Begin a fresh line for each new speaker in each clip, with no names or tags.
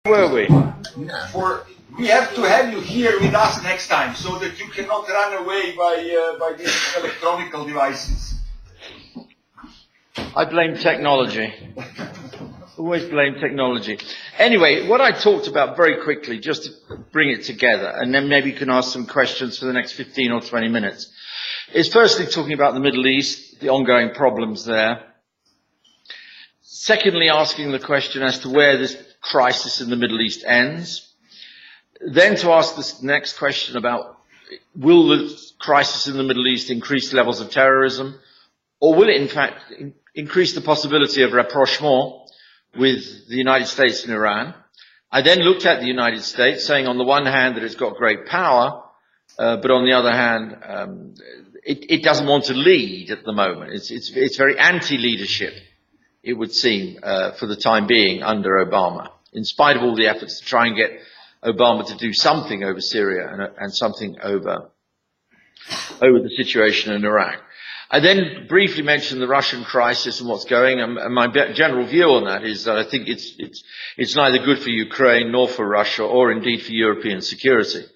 Were we?
We have to have you here with us next time, so that you cannot run away by these electronic devices.
I blame technology. Always blame technology. Anyway, what I talked about very quickly, just to bring it together, and then maybe you can ask some questions for the next 15 or 20 minutes, is firstly talking about the Middle East, the ongoing problems there. Secondly, asking the question as to where this crisis in the Middle East ends. Then to ask this next question about, will the crisis in the Middle East increase levels of terrorism, or will it in fact increase the possibility of rapprochement with the United States and Iran? I then looked at the United States, saying on the one hand that it's got great power, but on the other hand, it doesn't want to lead at the moment. It's very anti-leadership, it would seem, for the time being under Obama, in spite of all the efforts to try and get Obama to do something over Syria and something over the situation in Iraq. I then briefly mentioned the Russian crisis and what's going, and my general view on that is that I think it's neither good for Ukraine nor for Russia or indeed for European security.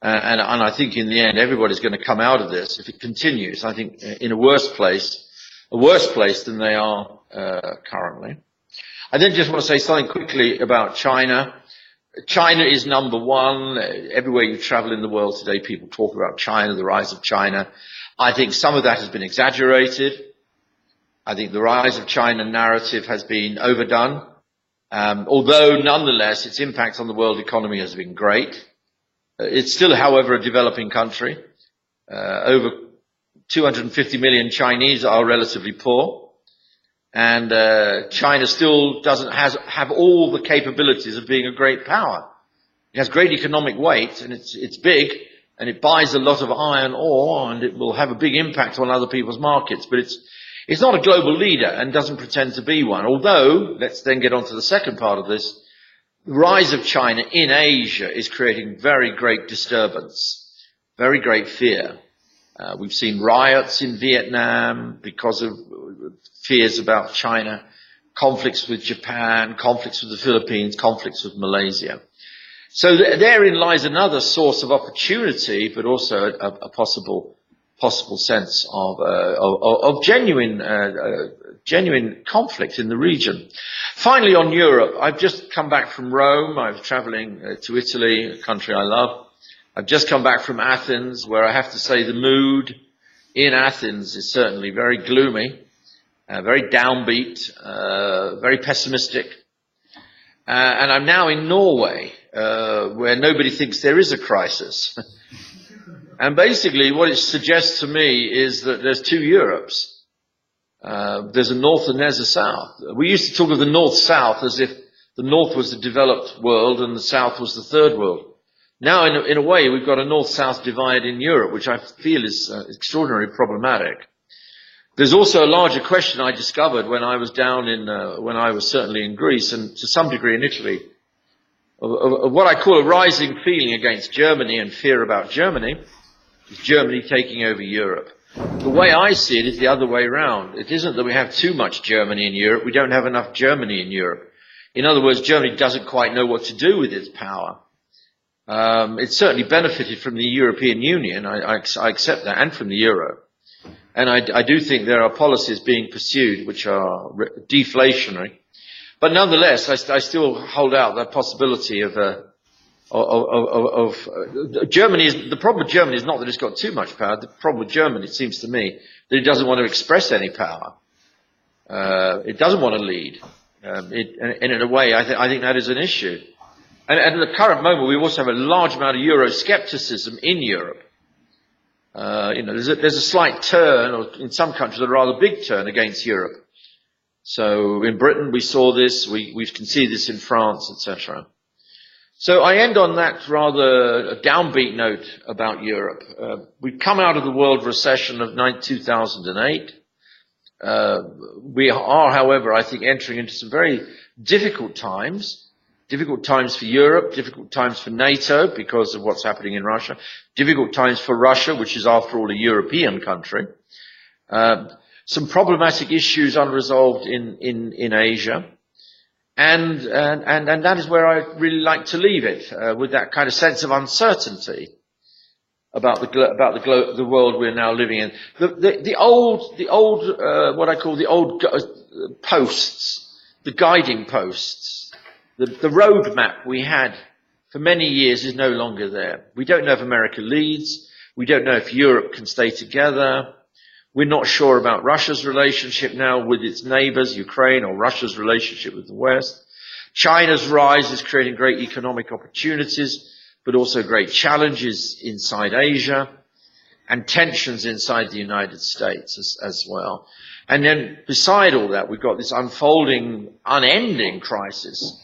And I think in the end everybody's going to come out of this, if it continues, I think in a worse place than they are currently. I then just want to say something quickly about China. China is number one. Everywhere you travel in the world today, people talk about China, the rise of China. I think some of that has been exaggerated. I think the rise of China narrative has been overdone. Although nonetheless, its impact on the world economy has been great. It's still, however, a developing country. Over 250 million Chinese are relatively poor. And China still doesn't have all the capabilities of being a great power. It has great economic weight, and it's big, and it buys a lot of iron ore, and it will have a big impact on other people's markets. But it's not a global leader and doesn't pretend to be one. Although, let's then get on to the second part of this, the rise of China in Asia is creating very great disturbance, very great fear. We've seen riots in Vietnam because of fears about China, conflicts with Japan, conflicts with the Philippines, conflicts with Malaysia. So therein lies another source of opportunity, but also a possible sense of genuine conflict in the region. Finally, on Europe, I've just come back from Rome. I was traveling to Italy, a country I love. I've just come back from Athens, where I have to say the mood in Athens is certainly very gloomy, very downbeat, very pessimistic. And I'm now in Norway, where nobody thinks there is a crisis. And basically what it suggests to me is that there's two Europes. There's a north and there's a south. We used to talk of the north-south as if the north was the developed world and the south was the third world. Now, in a way, we've got a north-south divide in Europe, which I feel is extraordinarily problematic. There's also a larger question I discovered when I was down when I was certainly in Greece and to some degree in Italy, of what I call a rising feeling against Germany and fear about Germany, is Germany taking over Europe. The way I see it is the other way around. It isn't that we have too much Germany in Europe, we don't have enough Germany in Europe. In other words, Germany doesn't quite know what to do with its power. It certainly benefited from the European Union, I accept that, and from the euro. And I do think there are policies being pursued which are deflationary. But nonetheless, I still hold out the possibility of Germany. The problem with Germany is not that it's got too much power. The problem with Germany, it seems to me, that it doesn't want to express any power. It doesn't want to lead. And in a way, I think that is an issue. And at the current moment, we also have a large amount of Euroscepticism in Europe. There's a slight turn, or in some countries a rather big turn against Europe. So in Britain we saw this, we can see this in France, etc. So I end on that rather downbeat note about Europe. We've come out of the world recession of 2008. We are, however, I think, entering into some very difficult times for Europe, difficult times for NATO because of what's happening in Russia, difficult times for Russia, which is after all a European country. Some problematic issues unresolved in Asia. And that is where I really like to leave it, with that kind of sense of uncertainty about the world we're now living in. The old what I call the old posts, the guiding posts, the roadmap we had for many years is no longer there. We don't know if America leads. We don't know if Europe can stay together. We're not sure about Russia's relationship now with its neighbors, Ukraine, or Russia's relationship with the West. China's rise is creating great economic opportunities, but also great challenges inside Asia and tensions inside the United States as well. And then beside all that, we've got this unfolding, unending crisis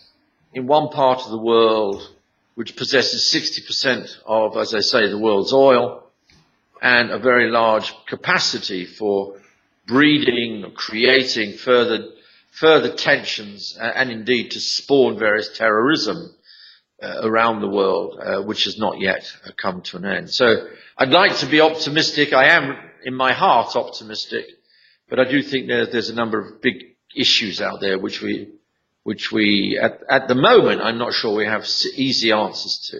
in one part of the world which possesses 60% of, as I say, the world's oil, and a very large capacity for breeding, creating further tensions, and indeed to spawn various terrorism around the world, which has not yet come to an end. So I'd like to be optimistic. I am, in my heart, optimistic, but I do think there's a number of big issues out there which we at the moment, I'm not sure we have easy answers to.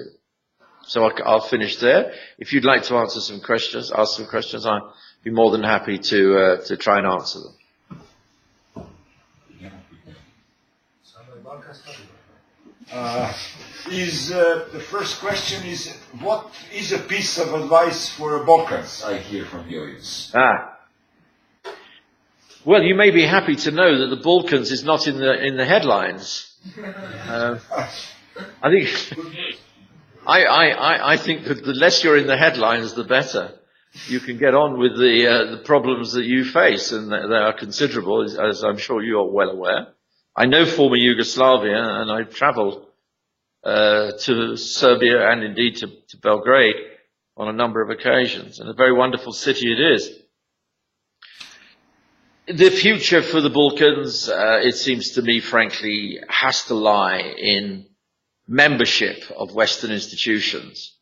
So I'll finish there. If you'd like to ask some questions, I'd be more than happy to try and answer them.
The first question is, what is a piece of advice for Balkans? I hear from the audience.
Well, you may be happy to know that the Balkans is not in the headlines. I think that the less you're in the headlines, the better. You can get on with the problems that you face, and they are considerable, as I'm sure you are well aware. I know former Yugoslavia, and I've travelled to Serbia and indeed to Belgrade on a number of occasions, and a very wonderful city it is. The future for the Balkans, it seems to me, frankly, has to lie in membership of Western institutions,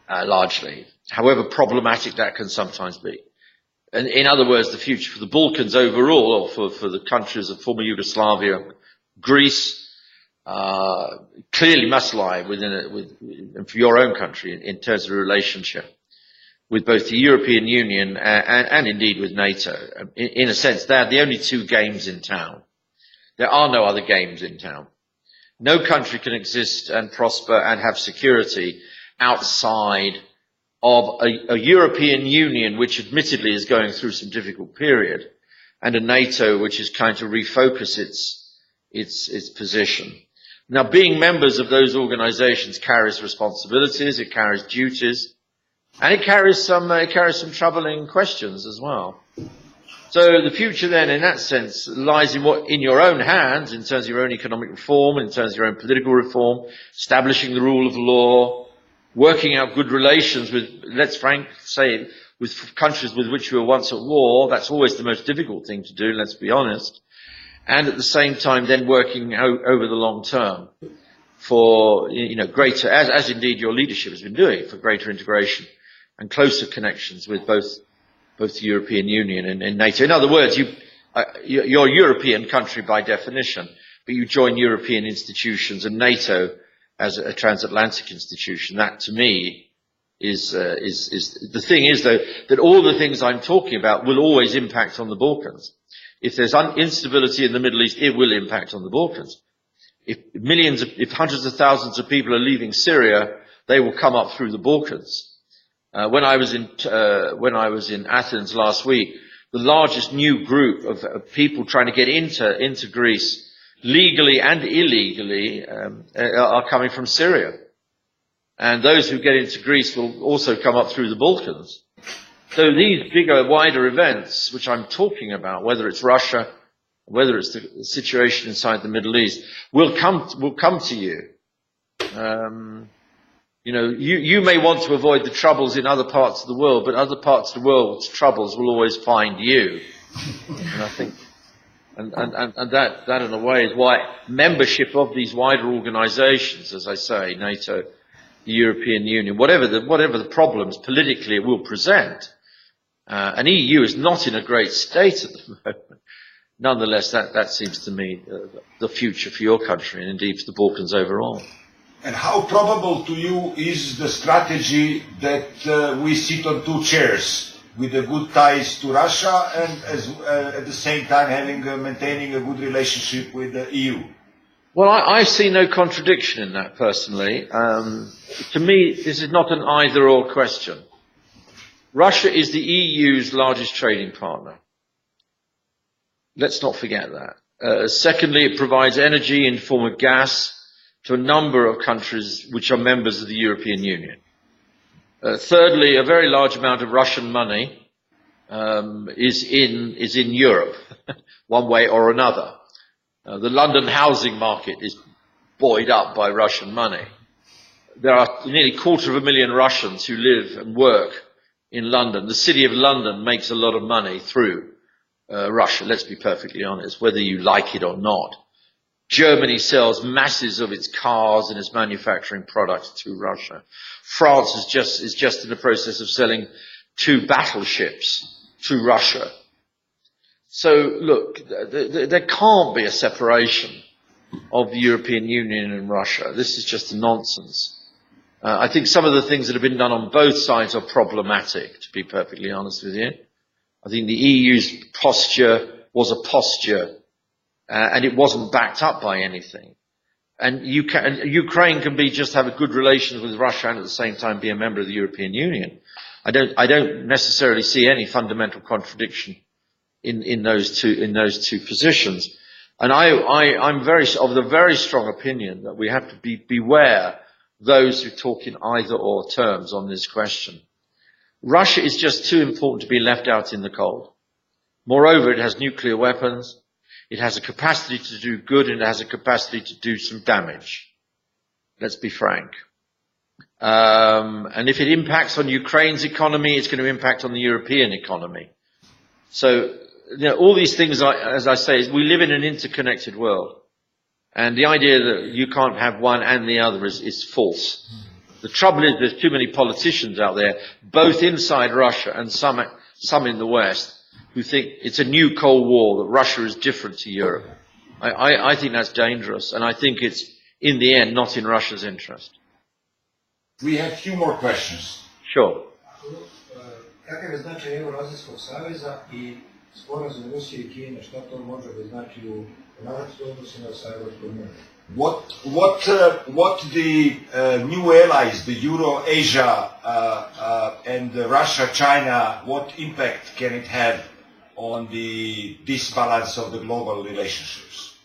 largely, however problematic that can sometimes be. And in other words, the future for the Balkans overall, or for the countries of former Yugoslavia, Greece, clearly must lie for your own country in terms of a relationship with both the European Union and indeed with NATO. In a sense, they're the only two games in town. There are no other games in town. No country can exist and prosper and have security outside of a European Union, which admittedly is going through some difficult period, and a NATO which is trying to refocus its position. Now, being members of those organizations carries responsibilities, it carries duties, and it carries some troubling questions as well. So the future then, in that sense, lies in your own hands, in terms of your own economic reform, in terms of your own political reform, establishing the rule of law, working out good relations with, say, with countries with which we were once at war. That's always the most difficult thing to do, let's be honest. And at the same time, then working over the long term for, greater, as indeed your leadership has been doing, for greater integration and closer connections with both the European Union and NATO. In other words, you're a European country by definition, but you join European institutions and NATO as a transatlantic institution. That, to me, is the thing is, though, that all the things I'm talking about will always impact on the Balkans. If there's instability in the Middle East, it will impact on the Balkans. If hundreds of thousands of people are leaving Syria, they will come up through the Balkans. When I was in Athens last week, the largest new group of people trying to get into Greece, legally and illegally, are coming from Syria. And those who get into Greece will also come up through the Balkans. So these bigger, wider events, which I'm talking about, whether it's Russia, whether it's the situation inside the Middle East, will come to you. You may want to avoid the troubles in other parts of the world, but other parts of the world's troubles will always find you. And I think, and that in a way is why membership of these wider organizations, as I say, NATO, the European Union, whatever the problems politically it will present, and EU is not in a great state at the moment. nonetheless, that seems to me the future for your country and indeed for the Balkans overall.
And how probable to you is the strategy that we sit on two chairs with the good ties to Russia and at the same time maintaining a good relationship with the EU?
Well, I see no contradiction in that personally. To me, this is not an either-or question. Russia is the EU's largest trading partner. Let's not forget that. Secondly, it provides energy in the form of gas to a number of countries which are members of the European Union. Thirdly, a very large amount of Russian money is in Europe, one way or another. The London housing market is buoyed up by Russian money. There are nearly 250,000 Russians who live and work in London. The City of London makes a lot of money through Russia, let's be perfectly honest, whether you like it or not. Germany sells masses of its cars and its manufacturing products to Russia. France is just in the process of selling 2 battleships to Russia. So, look, there can't be a separation of the European Union and Russia. This is just nonsense. I think some of the things that have been done on both sides are problematic, to be perfectly honest with you. I think the EU's posture was a posture, and it wasn't backed up by anything. And Ukraine can just have a good relations with Russia and at the same time be a member of the European Union. I don't necessarily see any fundamental contradiction in those two positions. And I'm of the very strong opinion that we have to beware those who talk in either or terms on this question. Russia is just too important to be left out in the cold. Moreover, it has nuclear weapons. It has a capacity to do good and it has a capacity to do some damage. Let's be frank. And if it impacts on Ukraine's economy, it's going to impact on the European economy. So, all these things, as I say, we live in an interconnected world. And the idea that you can't have one and the other is false. The trouble is there's too many politicians out there, both inside Russia and some in the West, who think it's a new Cold War, that Russia is different to Europe. I think that's dangerous, and I think it's, in the end, not in Russia's interest.
We have a few more questions.
Sure.
Kakav je značaj Euroazijskog saveza I sporazum Rusije I Kine, šta to može da znači u navratu odnosima sa Evropskom unijom?
What the new allies, the Euro-Asia and Russia, China, what impact can it have on the disbalance of the global relationships?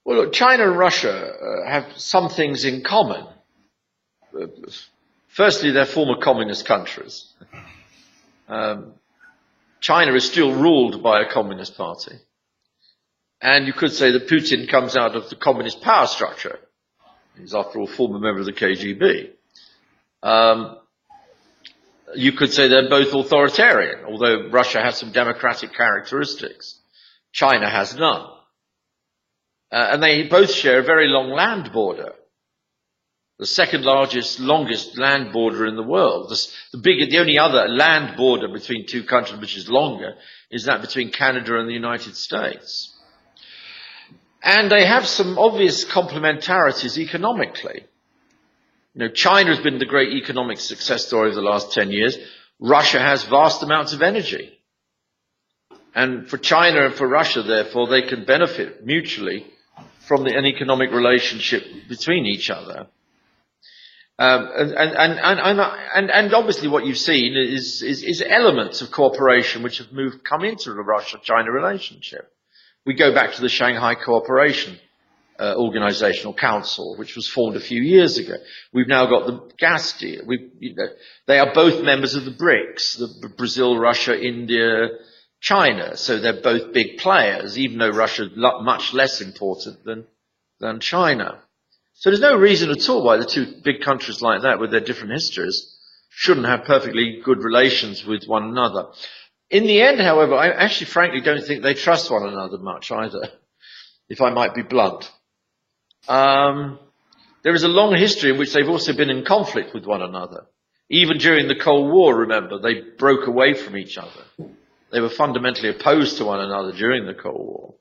Well, look, China and Russia have some things in common. Firstly, they're former communist countries. China is still ruled by a communist party. And you could say that Putin comes out of the communist power structure. He's, after all, a former member of the KGB. You could say they're both authoritarian, although Russia has some democratic characteristics. China has none. And they both share a very long land border. The second largest, longest land border in the world. The only other land border between two countries which is longer is that between Canada and the United States. And they have some obvious complementarities economically. China has been the great economic success story of the last 10 years. Russia has vast amounts of energy. And for China and for Russia, therefore, they can benefit mutually from an economic relationship between each other. And obviously what you've seen is elements of cooperation which have come into the Russia-China relationship. We go back to the Shanghai Cooperation Organization or Council, which was formed a few years ago. We've now got the gas deal. They are both members of the BRICS, the Brazil, Russia, India, China. So they're both big players, even though Russia is much less important than China. So there's no reason at all why the two big countries like that, with their different histories, shouldn't have perfectly good relations with one another. In the end, however, I actually frankly don't think they trust one another much either, if I might be blunt. There is a long history in which they've also been in conflict with one another. Even during the Cold War, remember, they broke away from each other. They were fundamentally opposed to one another during the Cold War.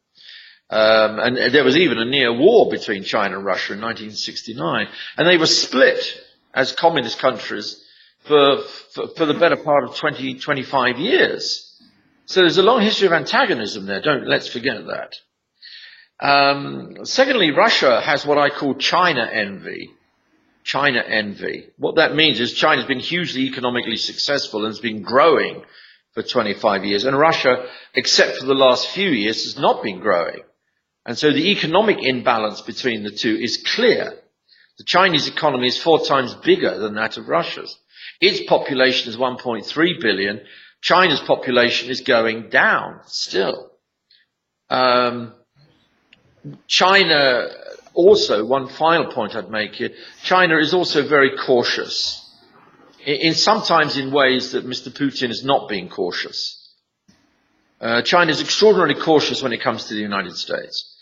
And there was even a near war between China and Russia in 1969. And they were split as communist countries for the better part of 25 years. So there's a long history of antagonism there. Let's forget that. Secondly, Russia has what I call China envy. China envy. What that means is China's been hugely economically successful and has been growing for 25 years. And Russia, except for the last few years, has not been growing. And so the economic imbalance between the two is clear. The Chinese economy is 4 times bigger than that of Russia's. Its population is 1.3 billion. China's population is going down still. China also, one final point I'd make here, China is also very cautious, sometimes in ways that Mr. Putin is not being cautious. China is extraordinarily cautious when it comes to the United States.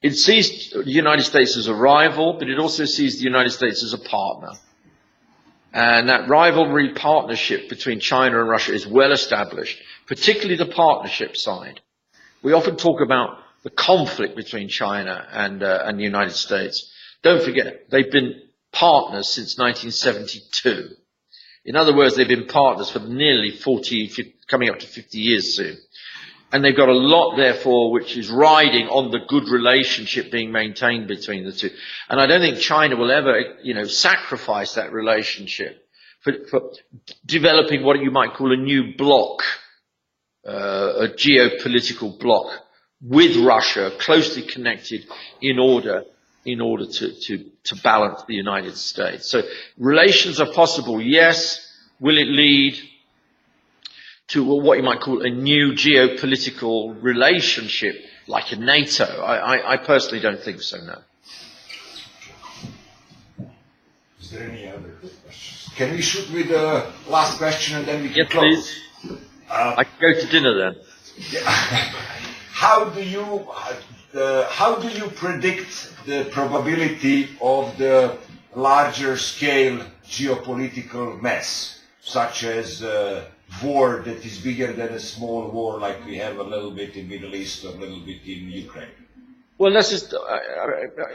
It sees the United States as a rival, but it also sees the United States as a partner. And that rivalry partnership between China and Russia is well established, particularly the partnership side. We often talk about the conflict between China and the United States. Don't forget, they've been partners since 1972. In other words, they've been partners for nearly 40, coming up to 50 years soon. And they've got a lot, therefore, which is riding on the good relationship being maintained between the two. And I don't think China will ever, sacrifice that relationship for developing what you might call a new bloc, a geopolitical bloc with Russia, closely connected in order to balance the United States. So relations are possible, yes. Will it lead to what you might call a new geopolitical relationship like a NATO? I personally don't think so, no.
Is there any other questions? Can we shoot with the last question and then we can
yes,
close?
Please. I can go to dinner then.
Yeah. How do you predict the probability of the larger scale geopolitical mess, such as war that is bigger than a small war like we have a little bit in Middle East or a little bit in Ukraine?
Well, let's just,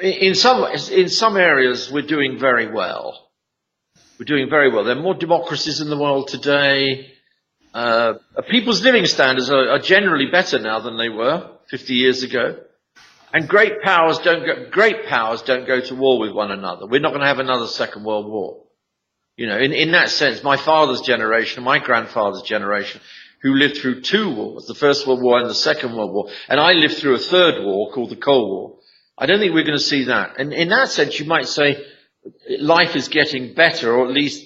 in some areas we're doing very well. We're doing very well. There are more democracies in the world today. People's living standards are generally better now than they were 50 years ago. And great powers don't go to war with one another. We're not going to have another Second World War. In that sense, my father's generation, my grandfather's generation, who lived through 2 wars, the First World War and the Second World War, and I lived through a 3rd war called the Cold War. I don't think we're going to see that. And in that sense, you might say life is getting better, or at least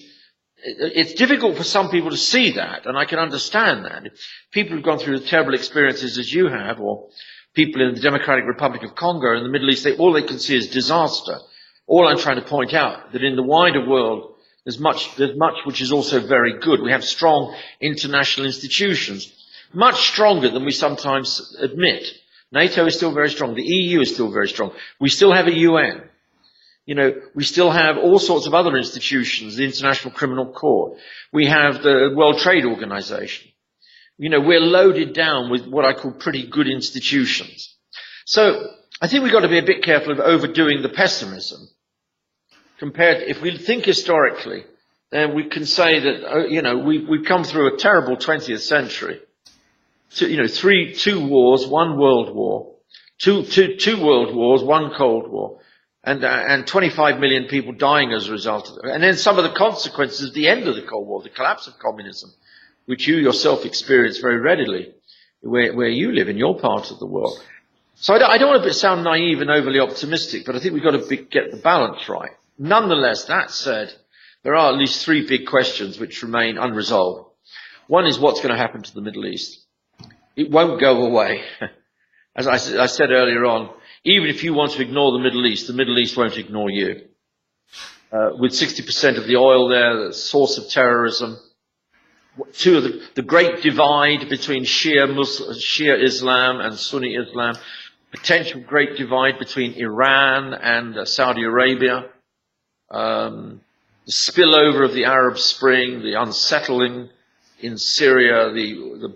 it's difficult for some people to see that, and I can understand that. People who've gone through the terrible experiences as you have, or people in the Democratic Republic of Congo in the Middle East, all they can see is disaster. All I'm trying to point out that in the wider world, there's much which is also very good. We have strong international institutions, much stronger than we sometimes admit. NATO is still very strong. The EU is still very strong. We still have a UN. We still have all sorts of other institutions, the International Criminal Court. We have the World Trade Organization. We're loaded down with what I call pretty good institutions. So I think we've got to be a bit careful of overdoing the pessimism. If we think historically, then we can say that, we've come through a terrible 20th century. So, 2 wars, 1 world war, two world wars, 1 Cold War. And 25 million people dying as a result of it. And then some of the consequences of the end of the Cold War, the collapse of communism, which you yourself experience very readily, where you live in your part of the world. So I don't want to sound naive and overly optimistic, but I think we've got to get the balance right. Nonetheless, that said, there are at least 3 big questions which remain unresolved. One is what's going to happen to the Middle East. It won't go away. As I said earlier on, even if you want to ignore the Middle East won't ignore you. With 60% of the oil there, the source of terrorism. 2 of the great divide between Shia Islam and Sunni Islam. Potential great divide between Iran and Saudi Arabia. The spillover of the Arab Spring, the unsettling in Syria, the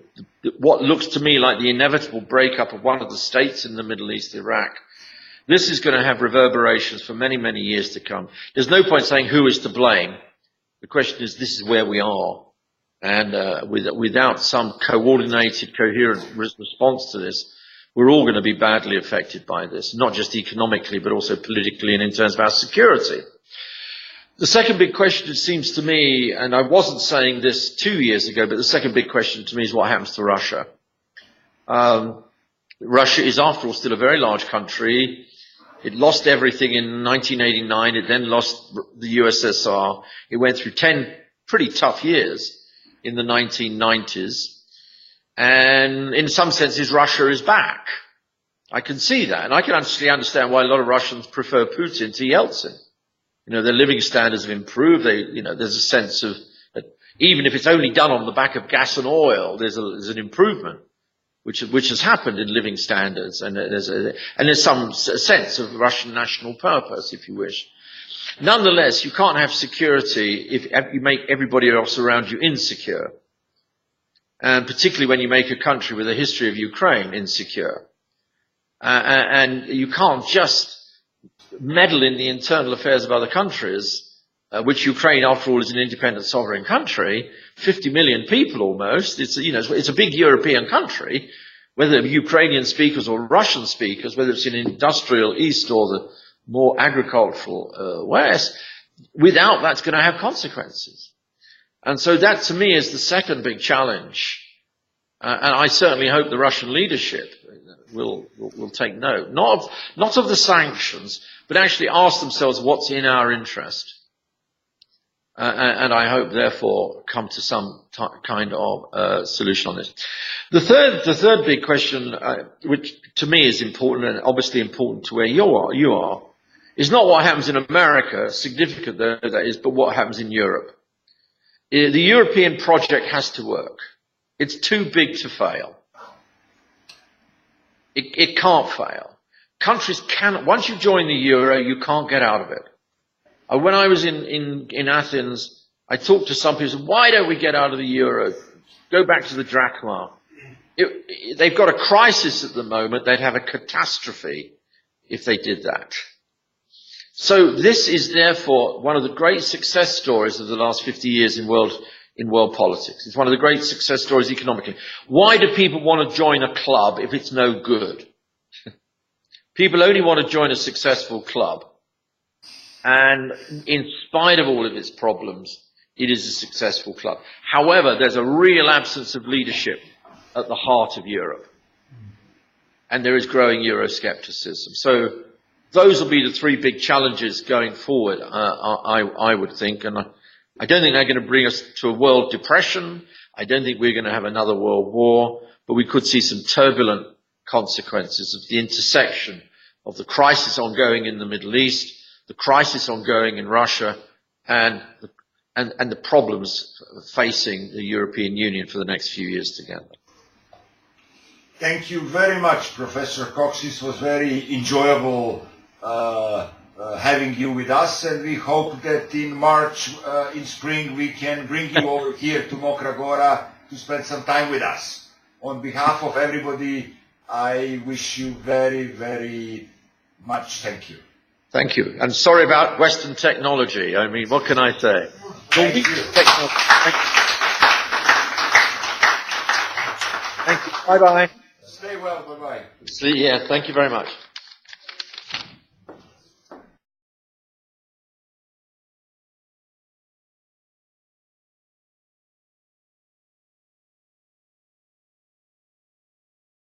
what looks to me like the inevitable breakup of one of the states in the Middle East, Iraq, this is going to have reverberations for many, many years to come. There's no point saying who is to blame. The question is, this is where we are. And without some coordinated, coherent response to this, we're all going to be badly affected by this, not just economically, but also politically and in terms of our security. The second big question, it seems to me, and I wasn't saying this 2 years ago, but the second big question to me is what happens to Russia. Russia is, after all, still a very large country. It lost everything in 1989. It then lost the USSR. It went through 10 pretty tough years in the 1990s. And in some senses, Russia is back. I can see that. And I can actually understand why a lot of Russians prefer Putin to Yeltsin. You know, their living standards have improved. There's a sense of, even if it's only done on the back of gas and oil, there's an improvement, which has happened in living standards. And there's some sense of Russian national purpose, if you wish. Nonetheless, you can't have security if you make everybody else around you insecure. And particularly when you make a country with a history of Ukraine insecure. And you can't just meddle in the internal affairs of other countries, which Ukraine, after all, is an independent sovereign country, 50 million people almost. It's a big European country, whether Ukrainian speakers or Russian speakers, whether it's in industrial East or the more agricultural West. Without that's going to have consequences. And so that, to me, is the second big challenge. And I certainly hope the Russian leadership will take note, not of the sanctions, but actually ask themselves what's in our interest. And I hope, therefore, come to some kind of solution on this. The third big question, which to me is important and obviously important to where you are, is not what happens in America, significant though that is, but what happens in Europe. The European project has to work. It's too big to fail. It can't fail. Countries cannot, once you join the euro, you can't get out of it. When I was in Athens, I talked to some people and said, why don't we get out of the euro? Go back to the drachma. They've got a crisis at the moment. They'd have a catastrophe if they did that. So this is therefore one of the great success stories of the last 50 years in world politics. It's one of the great success stories economically. Why do people want to join a club if it's no good? People only want to join a successful club. And in spite of all of its problems, it is a successful club. However, there's a real absence of leadership at the heart of Europe. And there is growing Euroscepticism. So those will be the three big challenges going forward, I would think. And I don't think they're going to bring us to a world depression. I don't think we're going to have another world war. But we could see some turbulent consequences of the intersection of the crisis ongoing in the Middle East, the crisis ongoing in Russia, and the problems facing the European Union for the next few years together.
Thank you very much, Professor Cox. It was very enjoyable having you with us, and we hope that in March, in spring, we can bring you over here to Mokra Gora to spend some time with us. On behalf of everybody, I wish you very, very much thank you.
Thank you. And sorry about Western technology. I mean, what can I say?
Thank you.
Thank you. Bye-bye.
Stay well. Bye-bye.
Yeah, thank you very much.